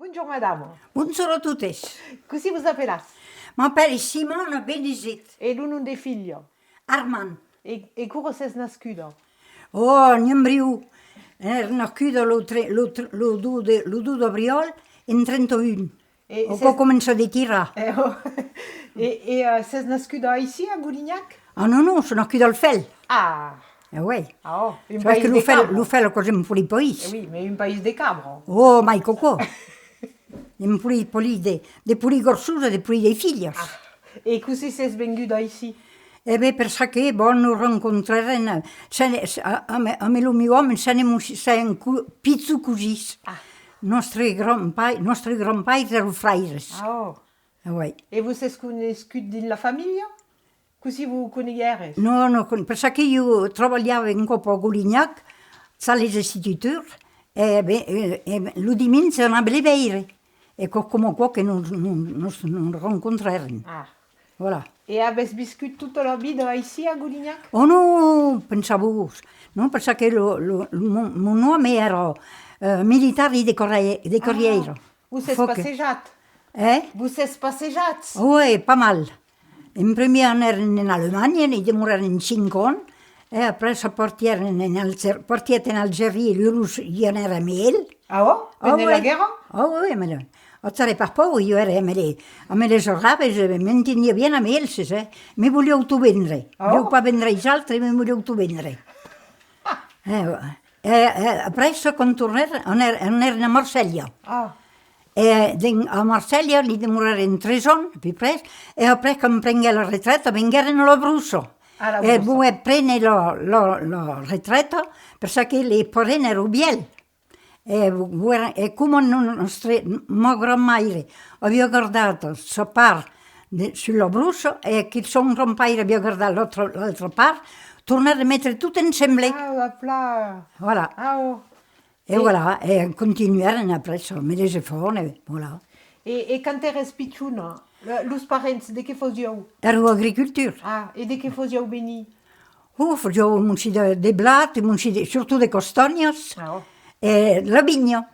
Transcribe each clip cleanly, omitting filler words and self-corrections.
Bonjour madame. Bonjour a tutti. Così vous appelez? M'appelle Simone Benizit. E l'uno dei figli? Armand. E come sei nascuto? Oh, Niembriu. Nascuto lo 2 d'abril in 31. Ho cominciato a tirare. Sei nascuto ici a Goulignac? Ah no, sono nascuto al Fel. Ah, Oui. un Parce paese che di cabro. lo Fel così un po' di paese. Oui, mais un paese di cabro. Oh, ma coco. Un po' di puri gorsuse, di puri dei figli. E così sei venuto ici? E beh, perché buono rincontrare a me lo mio uomo se ne sei un pizzo così. Nostri grandpai erano fraires. Ah, oh. Oui. E voi siete conosciuti nella famiglia? Così voi conoscete? No, perché io lavoravo in Coppa a Goulignac, sales istituteur, e lo dimenso è una bella vera. E come qua che non rincontrare. Ah. Voilà. E avete vissuto tutta la vita ici a Goulignac? Oh no, pensavo, no, perché mio nome era militare di Corriere. Vous siete passeggiati? Vous siete passeggiati? Oui, pas mal. In primo anno ero in Germania, ne dimoravo in 5 anni, e poi portiamo in Algeria, io ero a Mel. Ah oh? Nella guerra? Oh oui, mais ho stare per poco, io ero a me giocavo, mi tenia bien a Mel, mi volevo tu vendere. Volevo pas vendere gli altri, mi volevo tu vendere. Presto, quando tornavo, ero a Marseglia. Ah. E a Marseglia li dimorare in 3 anni, più presto, e poi che mi prende la ritretta, venire nell'Abruzzo. E poi prende la ritretta, perché le porene erano belle. E come mio grandmadre aveva guardato la parte sull'Abruzzo e che son grandpadre aveva guardato l'altra parte, tornare a mettere tutto insieme. Ah, voilà. Ah, oh. E voilà, e continuare après ça, me les efforts, voilà. E quando eri picciuna, i parenti di che facevano? Ero agricoltura. Ah, e di che facevano bene? Facevo munci de blati, surtout de castagnes, Ah, oh. e la vigna.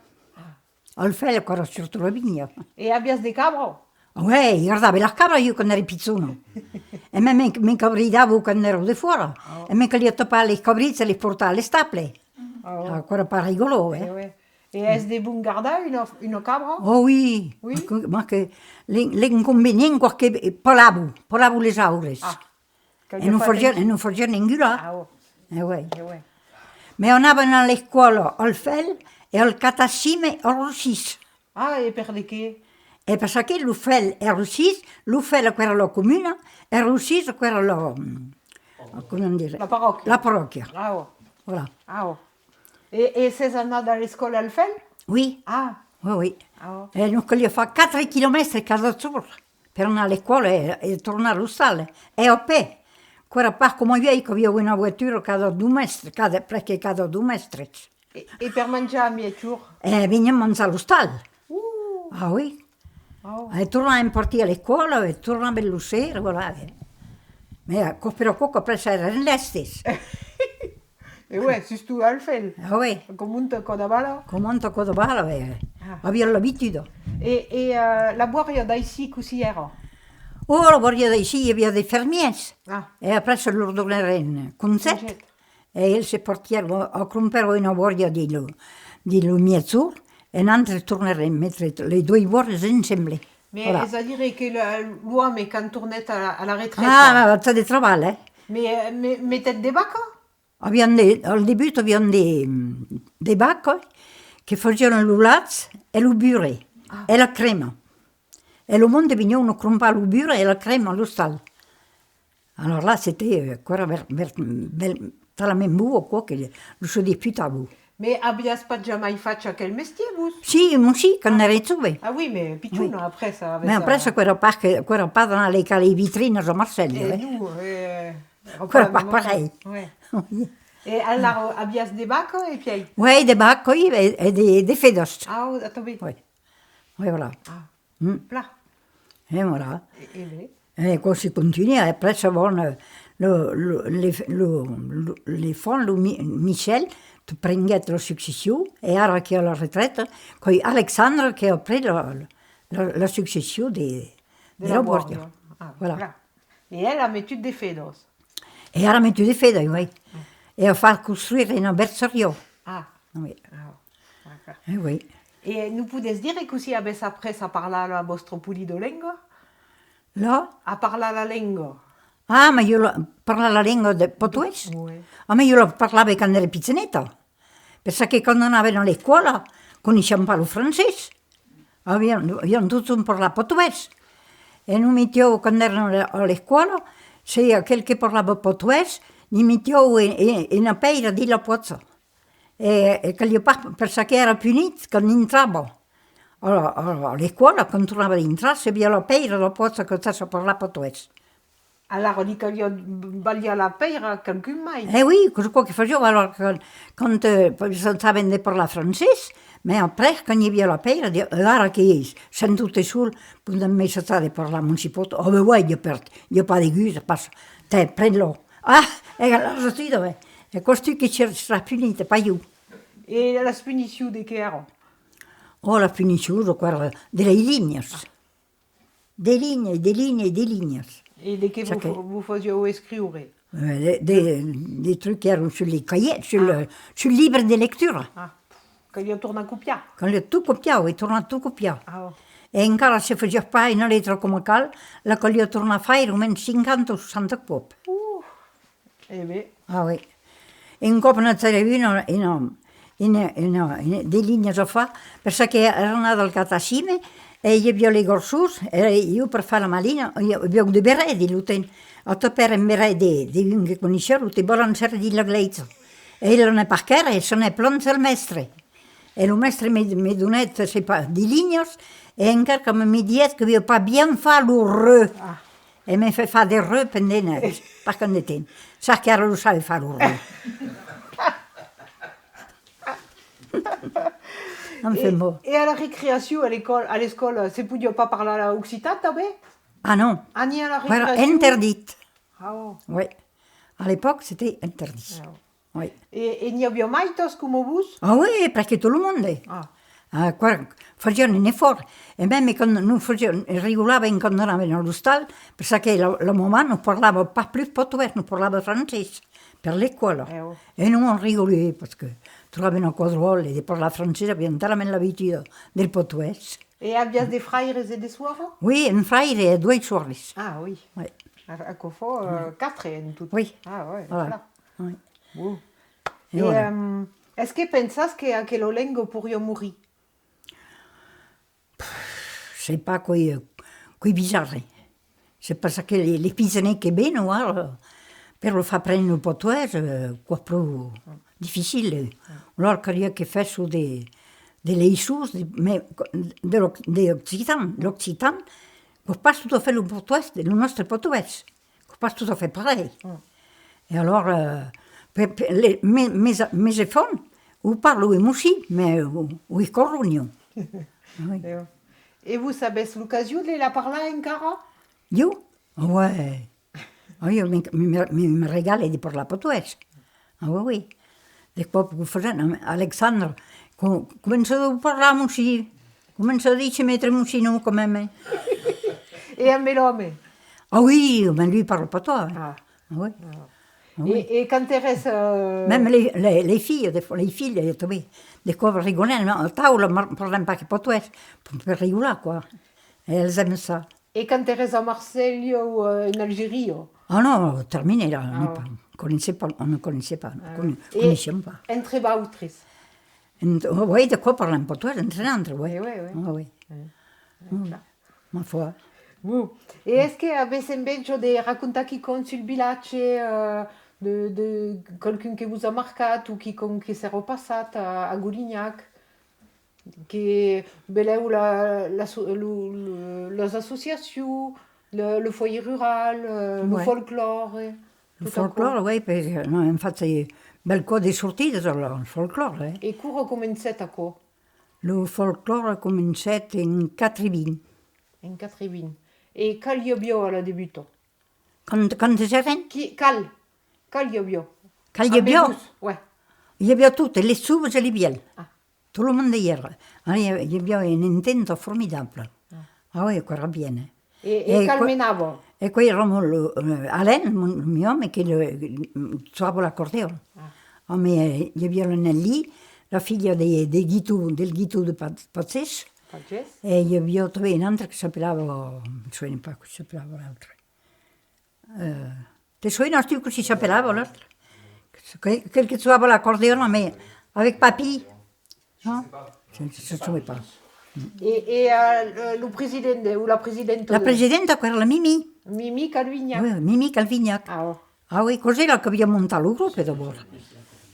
Al Fel ancora surtout la vigna. E abbiate dei cabro? Oui, guardavo la cabra io quando ero pizzona. E mi cabridavo quando ero di fuori. E mi li toppavo le cabrize e le portavo alle staple. Ancora pas rigolo, E est-ce des bons garda une cabra? Oh oui, Oui. Ma che l'inconveniente qualche polavo le aures. E non faceva ninguna. Ah, oh. Oui. Ouais. Ma andavano alla scuola al Fel e al Catassime al Rossis. Ah, e per di che? E perché il Fel è Rossis, il Fel è la comune, e il Rossis è la... come dire? La parrocchia. La parrocchia. Ah, oh. Voilà. Ah, oh. E sei andato alla scuola al Fel? Oui. Ah. Oui. Ah, oh. E non che gli fa 4 chilometri casa sua per andare alle scuole e tornare all'ospedale. E a piedi. Ancora pas come io che avevo una vettura cada 2 metri, perché cada 2 metri. E per mangiare a mietur? E veniamo a mangiare all'ospedale. Ah oui. Oh. E tornavo in partita alle scuole e tornavo alla sera, voilà. Ma però poco presso era nell'estes. E ouais, si tu al Fel? Ah oui. Comunque Codabala? Come cosa bella, avevo l'abitudine. E la buoria da ici così era? Oh, la guardia dei sì, aveva dei fermiers. Ah. E presso loro donare in concetto. E il si portiamo a comprare una guardia di mezzo e un'altra tornare a mettere le 2 guardie insieme. Mais Voilà. ça dirait que l'homme, quand tournait à la retraite, Ah, c'è di travaglio, mais t'es des bacs? Al debutto abbiamo dei bacchi che facevano l'ulaz e il burre e la crema. E lo mondo venivano a comprare il burre e la crema allo stallo. Allora là, c'était ancora talmente buono qua che lo so disputavo. Mais abbias pas jamais fait quel métier, vous? Sì, ma sì, quando ero giovane. Ah oui, mais pichouno, après ça avait Ma presso quella pas dans le vitrine a Marseille. Et nous, Quella pas pareil. Ouais. Et alors, abbias des bacs et puis... Oui, des bacchi e des fedos. Ah, oh, attends, oui. Oui, voilà. Ah, plat. E voilà. Et E così continua, e presso les fonds, Michel, tu prenguet la succession, et ara qui a la retraite, coi Alexandre qui a pris la succession de la Borgia. Voilà. Et elle a mis des fedos. Et ara metu de feda, oui. Et a fait construire un bercerio. Ah. Oui. Ah. Oui. Et nous pouvez dire que si abes après ça parla la vostra pulido lingua? Là? A parla la lingua. Ah, ma io parla la lingua del portoghese? Oui. Ah, ma io lo parlavo quando ero pizzinetta. Perché quando andavo alla scuola, conoscevo pas lo francese. Abbiamo tutti parlato portoghese. E non mettevo, quando ero alla scuola, se qualche parlava portoghese, li mettevo in una peira di la pozza. E che gli perché era punito quando entravo. Alla scuola, quando tornavo ad entrare, se aveva la peira della pozza che stava parlando portoghese. Allora, dico io sbaglio la peira qualcun mai. Oui, cosa che facevo, allora, quando stavo a parlare francese, ma après, quando aveva la peira, allora che sono tutte sul, quando mi sono stata a parlare, non si può, oh, vuoi, io pas di guisa, passo, te, prendilo. Ah, e allora sì, dove? E questo che ci sarà punito, pas io. E la punizione di che era? Oh, la punizione, quella delle linee. Delle linee. E di che vous faisiez scrivere? Des trucs qui erano sui cahiers, sul libro di lettura. Ah, che io torno a copiare? Quand le tout copiavo, e torna tutto copiato. Ah, oh. E ancora se faceva fare una lettera come cal, la che io torna a fare almeno 50 o 60 copi. Eh beh. Ah oui. E un copo non c'era delle linee a fare, perché era nato al catacime, e io avevo le gorsus, e io per fare la malina, io avevo dei berredi, l'uten, a toppare un berredi di un che conoscevo, ti volevano di la glezza. E il non è parchera, e sono plonzo al mestre. E il mestre mi donette di linee, e ancora come mi dice che io pas bien fare le re. E mi fa fare des re pendene, perché non te. Sa che era lo sai fare le re. Et à la récréation, à l'école, c'est pour pas parler l'occitan, t'avais? Ah non. Ah, ni à la Era récréation? interdit. Ah, oh. Oui. À l'époque, c'était interdit. Ah, oh. Oui. Et n'y avait mai tos comme vous? Ah oui, presque tout le monde. Ah, qua facevano un effort. E me quando non regolavano quando eravamo all'ostal, perché la mamma non parlava pas più portoghese, non parlava francese per l'école. Oh. E non rigolava perché trovavano cose drôle di parlare francese, abbiamo talmente l'abitudine del portoghese. Et aviez des frères et des soirs? Oui, un frère et deux soirs. Ah oui. Oui. À Cofo, 4 en tout. Oui. Ah ouais, Voilà. Oui. Bon. Et Et voilà. est-ce que pensas que la langue pourrait mourir? C'est pas quoi bizarre. C'est parce que les pisani che bene, per lo far prendere un portoghese, qua più difficile. Allora che faccio delle issus, l'Occitan, che pas tutto fait le portoghese, le nostre portoghese, che pas tutto fait pareil. Et alors, mes efforts, ou parlo aussi, mais ou corrugno. Oui. Et vous savez l'occasion de la parler encore? Io? Ouais. Io mi regalo di parlare portoghese. Ah oui. Dopo che facevano, Alexandre, cominciò a parlare così, cominciò a dire mettere musino come me. Et un melome? Ah oui, ma lui parla portoghese. Ah. Oui. Et quand tu restes... Même les filles, les filles, des fois rigolano, a tavola parlano pas portoghese, per rigolare, quoi. Et elles aiment ça. Et quand tu restes à Marseille ou en Algérie? Ah non, terminé là, on ne connaissait pas, connaissions pas. Entre bautrices? Oui, de quoi parler en portugais, entre autres, oui. Oui. Ma foi. Et est-ce que avez un bello de raconter qui compte sur le village, de quelqu'un qui vous a marqué ou qui s'est repassé à Goulignac, qui beleu les associations, le foyer rural, le folklore? Il folklore, oui, perché no, infatti bel po' di sortite il folklore. E come ha cominciato a co? Il folklore ha cominciato in Catrivin. In Catrivin. E qual gli abbiamo alla debutto? Quando c'era? Qual gli abbiamo? Qual gli abbiamo? Ouais. Hi havia tutte, le subs e le biel. Tout le monde hi era. Hi havia un intento formidable. Ah oui, ancora bene. E calmenavo? E poi eravamo Alain, il mio uomo, che suonava l'accordeone. Hi havia l'Annelì, la figlia del Ghitu de Pazzès. E hi havia també un altre que s'appellava, non so pas com s'appellava l'altre. Te souviens, tu com s'appellava l'altre? Quel che suonava l'accordeone avec papy. No? Je ne sais pas. E il presidente o la presidente? La presidenta era la Mimi. Mimi Calvignac. Oui, Mimi Calvignac. Ah oui, così era che abbiamo montato il gruppo dopo.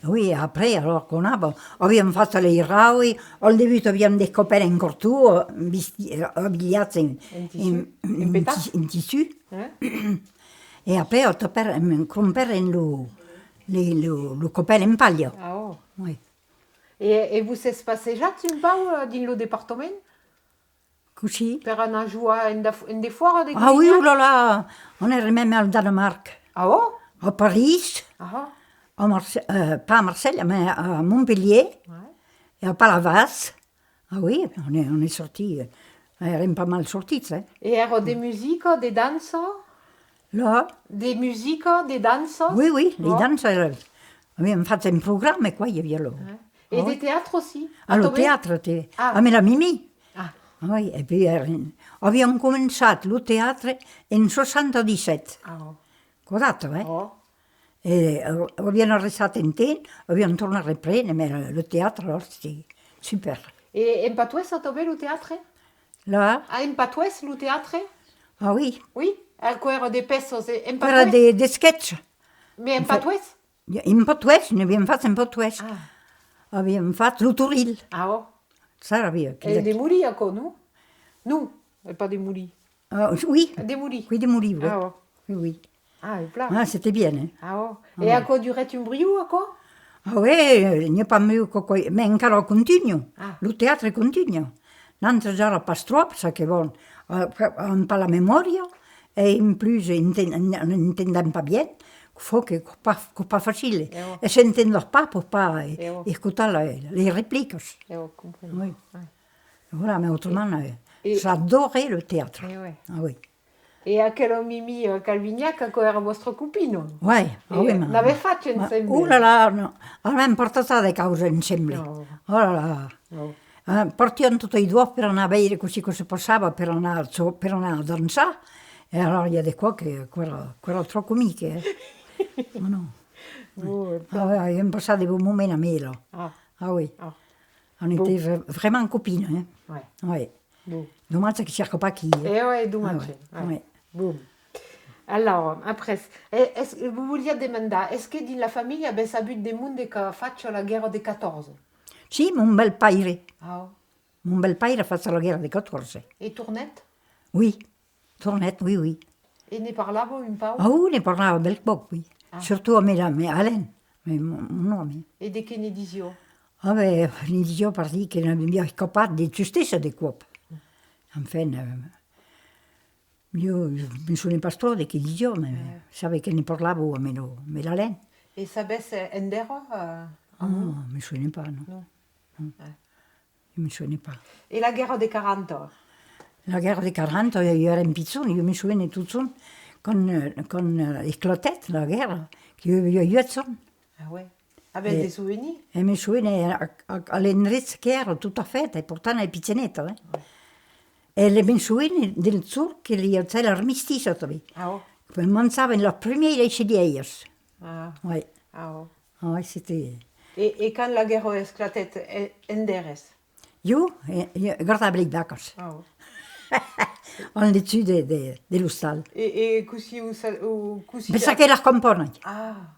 Oui, après, alors qu'on abbiamo fatto le raui, al debutto abbiamo dei copperi in cortù, abbigliati in tissu. E après, comprato le copperi in paglia. Ah oh. Oui. Et vous êtes passé déjà un peu dans le département? Così? Per anar a jugar en des foires de Ah oui, oh là là, on est même al Danemark. Ah oh? A Paris. Ah Pas à Marseille, mais à Montpellier. Et à Palavas. Ah oui, on est sortis. Eravamo pas mal sortis. Et era des musiques, des danses? Là? Des musiques, des danses? Oui, les danses. Abbiamo fatto un programma qua, il y avait là. Et des théâtres aussi? Ah, le théâtre. Mais la Mimi. Ah. Oui, et puis abbiamo cominciato il teatro in 77. Ah oh. Guardate, Oh. E abbiamo arrestato in tempo, abbiamo tornato a riprendere, ma il teatro allora c'était super. Et en Patouès, ça tombait le théâtre? Là? Ah, en Patouès, le théâtre? Ah oui. Oui? Quoi era des pesos en Patouès? Era des sketch. Mais en Patouès? In Patouès, ne abbiamo fatto in Patouès. Ah. Abbiamo fatto l'Uturil. Ah oh. Ça era bien. Et des moulis, quoi, non? Non, pas des moulis. Oui. Des moulis? Oui, des moulis, oui. Ah oh. Oui. Ah, et plein. Ah, c'était bien. Ah oh. Et à quoi durait un brio, à quoi? Ah oui, il n'y a pas mieux que mais encore continue. Le théâtre continue. L'altre giorno pas trop, parce que bon, on pas la memoria, et en plus, n'entendons pas bien. Il faut que c'est pas facile. Et s'entendent pas pour pas écouter les répliques. Oui. Voilà, mais autrement, j'adorais le théâtre. Ah oui. E aquella Mimi Calvignac, che era vostra cupino. Oui, oui. L'avete fatto insieme? Oh là là, no. Abbiamo portato le cause insieme. Oh là là. No. Portiamo tutti e due per andare a vedere così cosa passava, per andare a danzare. E allora il y a des quoi che era troppo comiche. Ma no. Abbiamo passato dei buoni momenti a Melo. Ah oui. On était vraiment copines. Oui. Dommage que je ne pas qui. Eh oui, dommage. Bon. Alors, après, vous vouliez demander, est-ce que dans la famille, ben, ça but des monde che faccia la guerra des 14? Sì, mon bel padre. Ah. Mon bel padre ha fatto la guerra del 14. Et Tournette? Oui, Tournette, oui. Et ne parlava un peu? Ah oui, ne parlava bel po', oui. Surtout a Alain, mon uomo. Et de che ne dizio? Ah beh, ne dizio per dire che non abbiamo scapato di giustizia di cuop. Enfin, io mi sono impastore che dizio, ma sapevo che ne parlavo a me l'Alain. E sapesse endero? No, mi suona pas, no. Mi suona pas. E la guerra dei 40? La guerra dei 40, io ero in pizzone, io mi suona tutto con éclatet, la guerra, che io aiuto. Ah oui? Avete dei souvenir? E mi suona all'indirizzo che ero tutta fetta, e portando il pizzinetto, E le mi suona del sur che li c'è l'armistizio, Ah oh? Poi mangiavano le prime CDIers. Ah. Oui. Ah oh? Oui, c'était... Et quand la guerra esclatet, enderes? Io guardavo le vacche. Ah oh? On dessus dello stal. E così... Pensa che la compongono. Ah.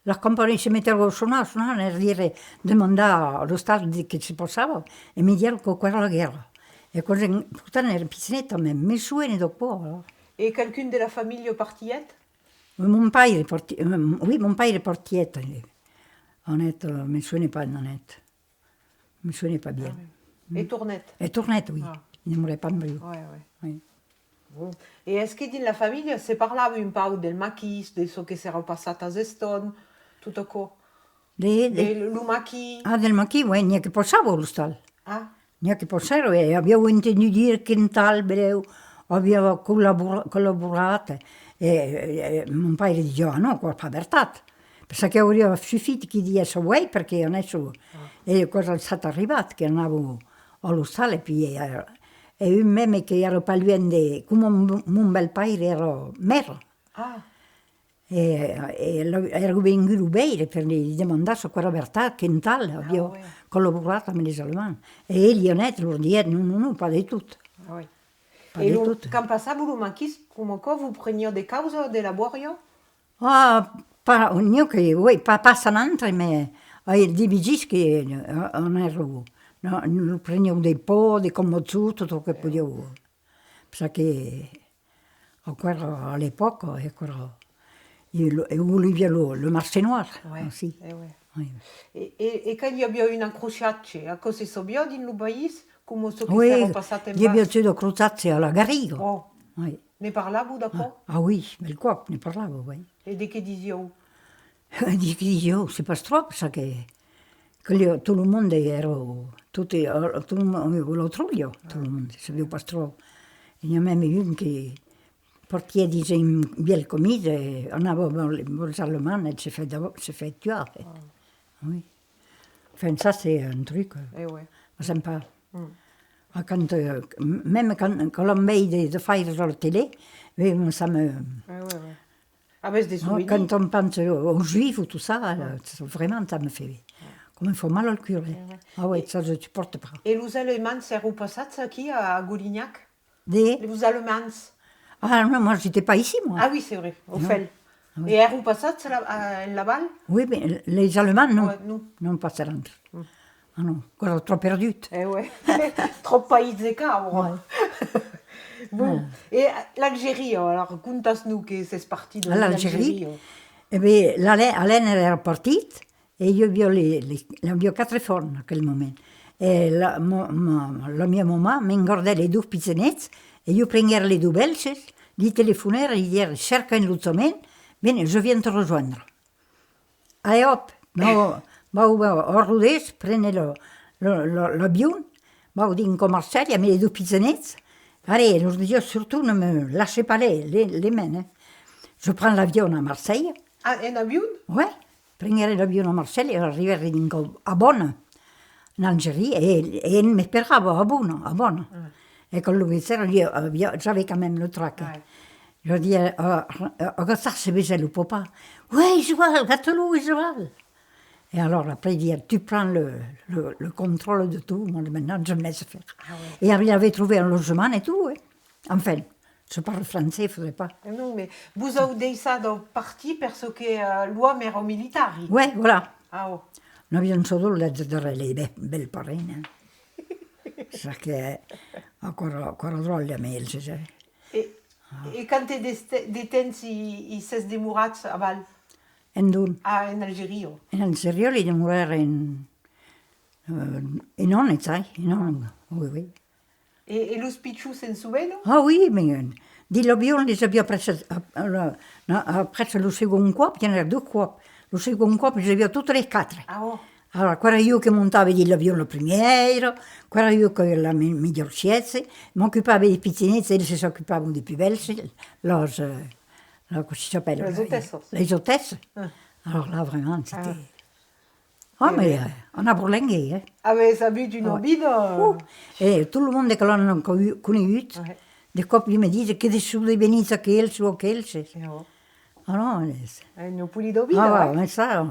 La compongono si mettevano a suonare, e dire, domandare allo stal che ci passava, e mi dicono che quella era la guerra. E così, portando il pizzinetto, mi suona dopo. Et quelqu'un de la famille partiet? Mon père est portier. Honnête, mi suona pas honnête. Mi suona pas bien. Et Tournette? Et Tournette, oui. Il ne m'aurait pas de brio. Oui. Bon. Et est-ce que dans la famille, se parlava un peu del maquis, de ce che si era passato a Zeston, tutto quoi? Del maquis? Ah, del maquis, oui, n'hi ha que passava l'hostal. Ah. N'hi ha que passava, e abbiamo entendido dire che in tal breu abbiamo collaborato, e mon padre diceva, no, qua fa verità. Perché aveva sufficiente che dicesse, oui, perché adesso è cosa è stato arrivato, che andavo all'hostal, e poi un meme che ero parlante, come un bel paese ero mero. Ah. Ero venuto bene per gli domandare se era verità che in tal abbiamo collaborato con gli alemani. E egli ha detto, non, pas di tutto. Ah, oui. Et quand passava le maquis, come vous preniez des causes de laborio? Ah, oui, passano altri, ma di Vigischi non ero, non prendevo dei po', di commozzuto, tutto che potevo. Perché all'epoca, e Olivier le marché noir aussi. Oui. E quand il y a eu une accrochage, a cosa si sabia din lo país? Come so che oui, si passato in il y a eu crociati alla Garrigo. Oh. Oui. Ne parlavo dopo? Ah oui, bel qua, ne parlavo, oui. E di che dicevo? Di che dicevo, c'est pas trop, perché tutto il mondo era, tutto il mondo lo truglio, tutto il mondo, sapeva pas trop. E ne aveva un che portait in belle commise, andava aux Allemands, et s'est fait tuer. Oui. Enfin, ça, c'est un truc. Ouais. J'aime pas. Même quand l'on met de faire sur la télé, ça me... Ah, ben, c'est des souvenirs. Quand on pense aux Juifs ou tout ça, vraiment, ça me fait... Comme il faut mal au cœur. Ah oui, ça, je ne supporte pas. Et les Allemands, c'est repassé qui, à Goulignac? Les Allemands? Ah non, moi, je n'étais pas ici, moi. Ah oui, c'est vrai, au Fel. Et est repassé à Laval? Oui, mais les Allemands, non. Non passeranno. Ah non, quello trop perdu. Eh ouais, trop pays d'écart. Bon, et l'Algérie, alors, raconte-nous que c'est parti de l'Algérie. Eh bien, Alain era partito e io avevo 4 forni in quel momento. E la mia mamma mi ingordava le 2 pizzenetti e io prendevo le 2 belge, gli telefonavo e gli dicevo, cerca un loggiamento, bene, je viens te rejoindre. Allez hop, vau a Rodés, prendre l'avion, vau dins a Marseille, amb les 2 pizzenettes. Allez, je dis surtout, ne me lâchez pas les mains. Je prends l'avion à Marseille. Ah, un avion? Oui, prendrai l'avion a Marseille et arriverai a Bonn, in Algérie, et il m'espérava a Bonn. Et quand l'officier, j'avais quand même le trac. Je dis, ça c'est déjà le papa. Oui, Joël, gâteau, Joël. Et alors, après, il dit, tu prends le contrôle de tout. Moi, maintenant, je me laisse faire. Ah ouais. Et il avait trouvé un logement et tout. Enfin, je parle français, il ne faudrait pas. Non, mais vous avez ça dans parti parce que l'uomo era militaire. Oui, voilà. Ah oh. Nous avions solo les belles parraines. C'est que, encore drôle, mais elle, c'est... Et quand tu es des temps, ils cessent de mourir à Val? Ah, in Algérie. In Algérie, ils mourent in onne, sai? In onne, oui. Et l'hospicio s'en souveno? Ah oui, mais di l'avion, les avions après le second cop, il y en a 2 cop. Le second cop, les avions toutes les 4. Ah oh. Allora, quello io che montavo l'avion la première, quello io che la miglior scienza, mi occupavo dei pizzinetti, e si occupavano dei più belli, come si s'appelle? Les hôtesses. Alors là, vraiment, c'était... Ah, mais on a bourlingué, hein. Ah, mais ça a vu du nobile. Et tout le monde que l'on a connu, des copains me disent que des sous de Benita, qu'elle ou qu'elle. Ah non, non puli d'obile. Ah, mais ça...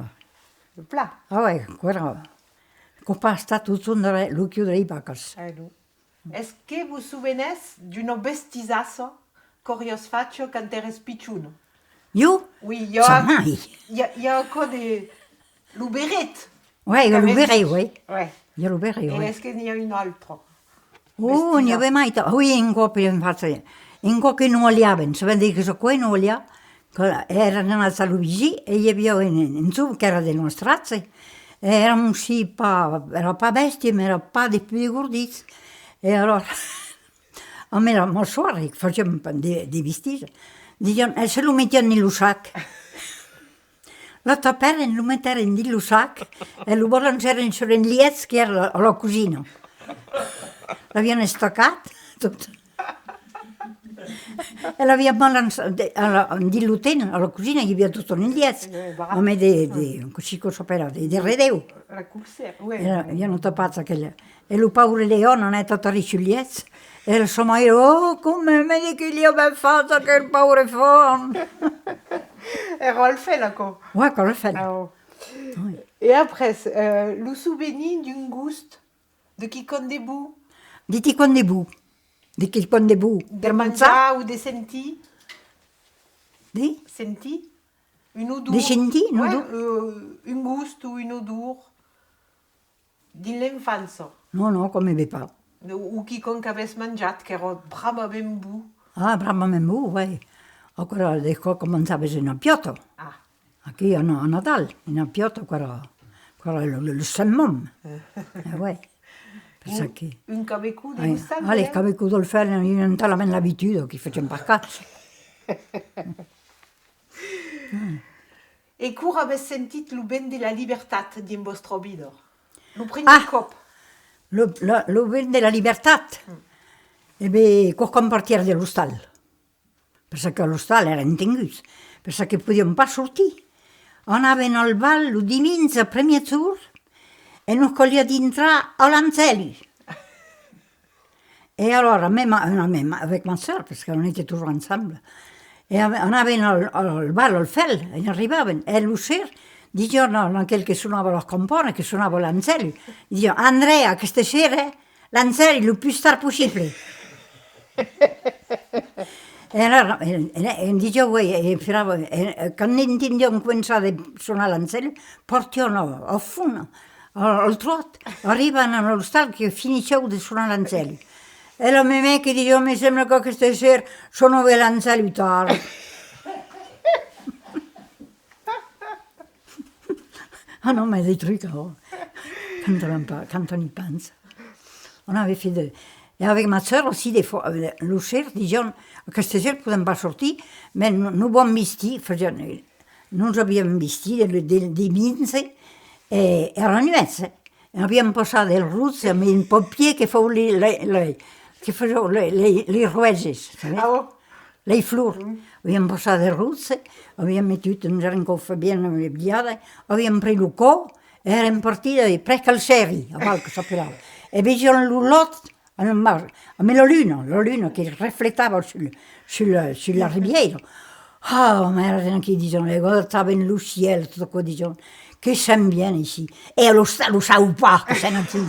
Le plat. Ah ouais, quello. Che sta tutto lo chiuderei pacas. Est-ce que vous vous souvenez d'une bestisazo que vous faites quand tu es picciuno? Io? Oui, il y a encore des... l'uberet. Oui, l'uberet, oui. Il y a l'uberet, oui. Et est-ce qu'il y a une autre? Oh, ne aveva mai... Oui, in coppia, infatti. In coppia non oliavano. Si vede che qua non oliavano. Erano a Luigi e gli avevo in su che era delle nostrazze. Erano sì, era pas bestie, ma era pas di più di gordizi. E allora, a me la suora, che faceva dei vestiti, dicevano, se lo mettiamo nello sac. lo tapparen, lo metteren dins lo sac e lo balanceren sur un lietz che era a la cucina. L'havien staccat tot. E l'havien balançat dins lo tent, a la cucina hi havia tot un lietz, home così cosa s'opera, de redeu. Havien tapat aquella. E lo paure leone non è tot sul lietz. E il suo marito, come mi dici che gli avevo fatto che il paure fon. Era le fait là quoi. Ouais, qu'on le fait. Oui. Et après, le souvenir d'un gust de qui compte debout. Di chi con debù. Di chi con debù. Per mangiare ou de senti. Di? Senti. Une odeur. Di senti? Un gust ou une odeur. Din l'infanzia. No, come ve pas. Ou quiconque avesse mangiat, che era bravament bu. Ah, bravament bu, ouais. Ancora ecco cominciava in appiotto. Ah. Qui a Natale, in appiotto, ancora il semmon. Ouais. Un cabecu de gustat. Ah, les cabecu del fel, io non talament l'abitudine che facciamo per cazzo. E cur avesse sentit lo ben de la libertat din vostra vida? Lo primer cop. Lo ben de la libertat. E beh, cor compartir de l'hostal. Perquè l'hostal era entengut. Perquè podíem pas sortir. Anaven al bal lo dimins a premier tour e nos colia d'entrar a l'Anzeli. E allora, avec ma soeur, perquè on était toujours ensemble, e anaven al bal, al fel, e arribaven. E l'uscer, dicevano aquel che suonava la campana, che suonava l'Anzeli, dicevano, Andrea, questa sera l'Anzeli il più star possibile. E allora, dicevo, quando intendiamo cominciare a suonare l'Anzeli, portiamo a funo, al trot, arrivano allo stallo che finiscevo di suonare l'Anzeli. E la mia che diceva, mi sembra che questa sera suonavo l'Anzeli tardi. Ah non, mais des trucs, oh. Quand on y pense. On avait fait de... Et avec ma soeur aussi, des fois, le cher, disions, aquesta sera podem pas sortir, mais nous vam vestir, nous havíem vestit de mince, e era nuet, havíem posat el ruts amb un papier que feu les roeses, les flors. Havíem posat el ruts, havíem metut uns arrencofes ben aviada, havíem pres el co, érem partits presque al seri, a val que s'apelava. E veiam l'olot, amb la luna che riflettava sulla riviera. Oh, ma erano qui, dicevano, guardavano lo cielo, tutto qua, dicevano, che siamo bene ici. E lo sa pas, che siamo qui.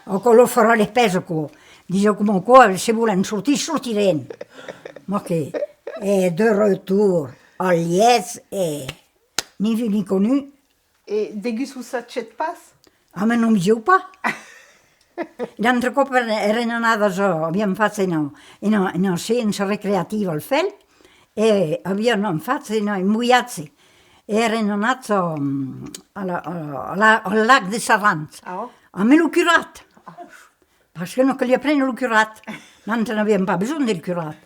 O che lo farò le peso qua. Dicevo, come qua, se vogliono sortire, sortiranno. Ma che è de retour a Liège e ni vu ni connu. E degus vous satchet pas? Ah, ma non mi dicevo pas. L'altra cop erano andati, abbiamo fatto una scienza recreativa al fel e abbiamo fatto i mugliazzi. Erano andati al lac de Sarrans. A me l'ho curato. Perché non li prendo l'ho curato. L'altra non abbiamo pas bisogno del curato.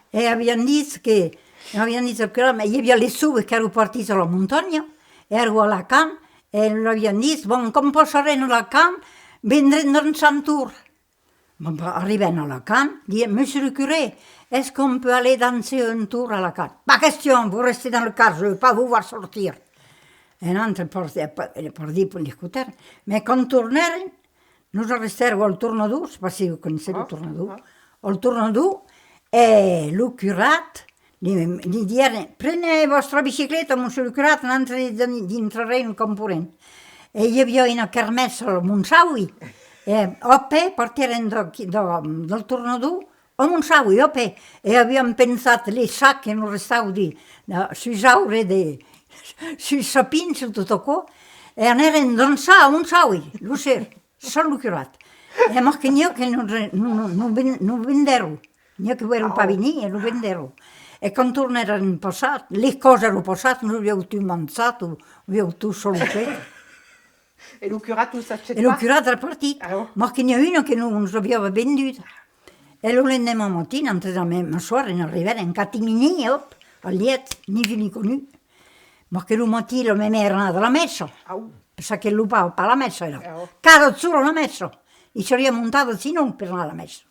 E abbiamo detto che al curato, ma io avevo le sue che ero partito alla montagna, ero alla Cannes, e l'abbiamo detto, bon, come passeremo alla Cannes, vendremo dans un tour. Arrivant à la Cannes, dit, monsieur le curé, est-ce qu'on peut aller danser un tour à la Cannes? Pas question, vous restez dans le car, je ne veux pas vous voir sortir. Et l'autre partit pour l'écouter. Mais quand tornèrent, nous restèrent al Tournadou, je ne sais pas si vous connaissez le Tournadou, al Tournadou, et le curat li dieren, prenez vostra bicicletta, monsieur le curat, l'altre dintrarem in Campurent. E hi havia una kermesse al Montsaui, e a pe partiren del Tornadú a Montsaui, a pe. E havíem pensat les sacs que nos restaven sus aure, sus sapins, tot aquò, e aneren dansar a Montsaui, lo ser, sol lo curat. E ma che n'io che non vendero, n'io che vero pa venir, lo vendero. E quan tornaren passat, les coses ero passat, non avevo tu mangiat, avevo tu solo fet. E lo curato non s'accetta? E lo curato era partito, ma che ne uno che non si aveva venduto. E lo l'endemà mattina, antes da mia suora, in arrivare in Catimini, a Liet, ni vi ni connu. ma che lui mattina mi era alla messa, Au. perché lui per la messa era. Oh. Caro solo la messa, e ci era montato sino per la messa.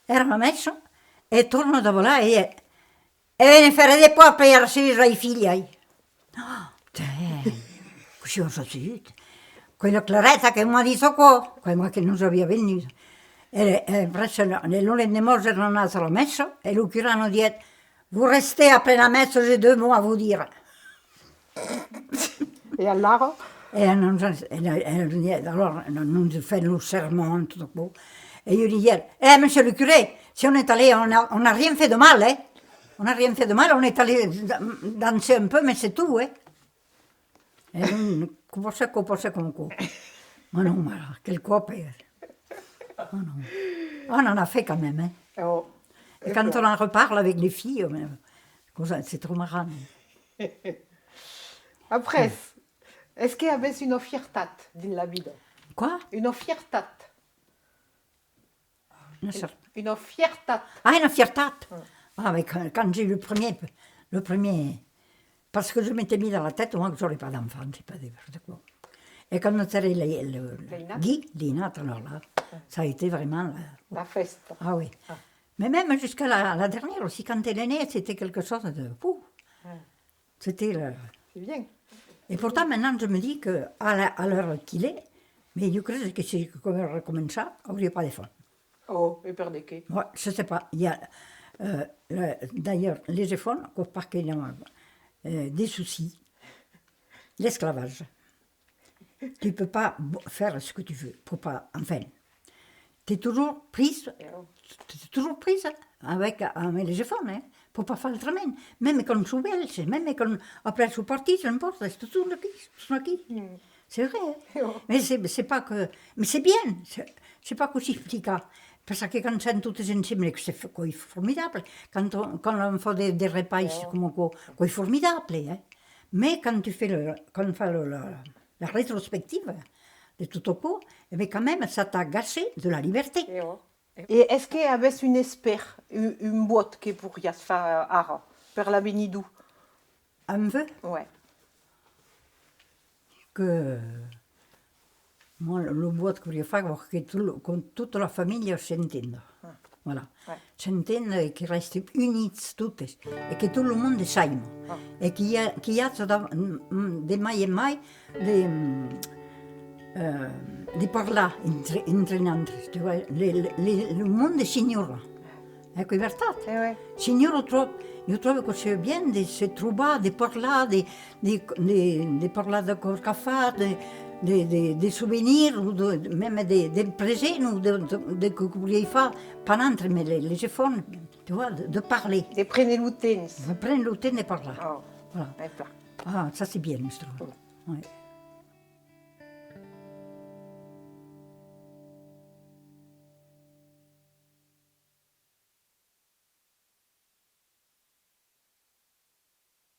Era la messa e torno da là e viene a fare dei po' per ricevere i figli. Così ho saputo. Quella Claretta che mi ha detto qua, quella che non sapeva venire. E presso le lune di morte erano nata la messa e lui che hanno detto, vous restez après la messe, j'ai 2 mots à vous dire. E allora? Allora non si fa le sermon, tutto qua. Et il dit, monsieur le curé, si on est allé, on n'a rien fait de mal, hein. On n'a rien fait de mal, on est allé danser un peu, mais c'est tout, hein. Et on pensait comme quoi. Oh non, mais quel copain. Oh non. On en a fait quand même, hein. Oh. Et quand on en reparle avec les filles, c'est trop marrant. Après, est-ce qu'il y avait une fiertat dans la vie? Quoi? Une fiertat. Une fiertat. Ah, une fierté. Ah, mais quand j'ai eu le premier, parce que je m'étais mis dans la tête, moi, que je n'aurais pas d'enfant, c'est pas n'importe quoi. Et quand on serait Guy, Lina, alors là, ça a été vraiment... La festa. Ah oui. Ah. Mais même jusqu'à la dernière aussi, quand elle est née, c'était quelque chose de... C'était... C'est bien. Et pourtant, maintenant, je me dis qu'à l'heure qu'il est, mais je crois que si je recommençais, on n'aurait pas de femmes. Oh, et per de què? Ouais, je ne sais pas. Il y a, d'ailleurs, les enfants, parce qu'il y a des soucis, l'esclavage. Tu ne peux pas faire ce que tu veux. Pour pas, enfin, tu es toujours prise avec les enfants, hein, pour ne pas faire le travail. Même quand je suis belle, même quand après je suis partie, je n'importe, c'est toujours qui. C'est vrai. Hein. Mais c'est pas que. Mais c'est bien. C'est pas aussi efficace. Parce que quand sont toutes ensemble, c'est formidable. Quand on fait des repas comme quoi, c'est formidable. Hein. Mais quand tu fais quand on fait la rétrospective de tout au coup, mais quand même, ça t'a gâché de la liberté. Et est-ce qu'il y avait une espère, une boîte qui pourrait se faire ara, per la Benidou? Un peu? Ouais. Que moi, le boîte que je fais, c'est que toute la famille s'entende. Voilà. Ouais. S'entende et qu'ils restent unis toutes. Et que tout le monde s'aime. Et qu'il y a de mai en mai de parler entre nosaltres. Tu vois, le monde s'ignora. Ecco, è verità. Signora, io trovo che sia bene di se trovare, di parlare, di parlare di quel caffè, di souvenir, même des présents, de que vous voulez faire pendant les efforts, tu vois, de parler. De prendre le temps. De prendre le temps de parler. Oh. Voilà. Ah, ça c'est bien, je trouve. Ouais.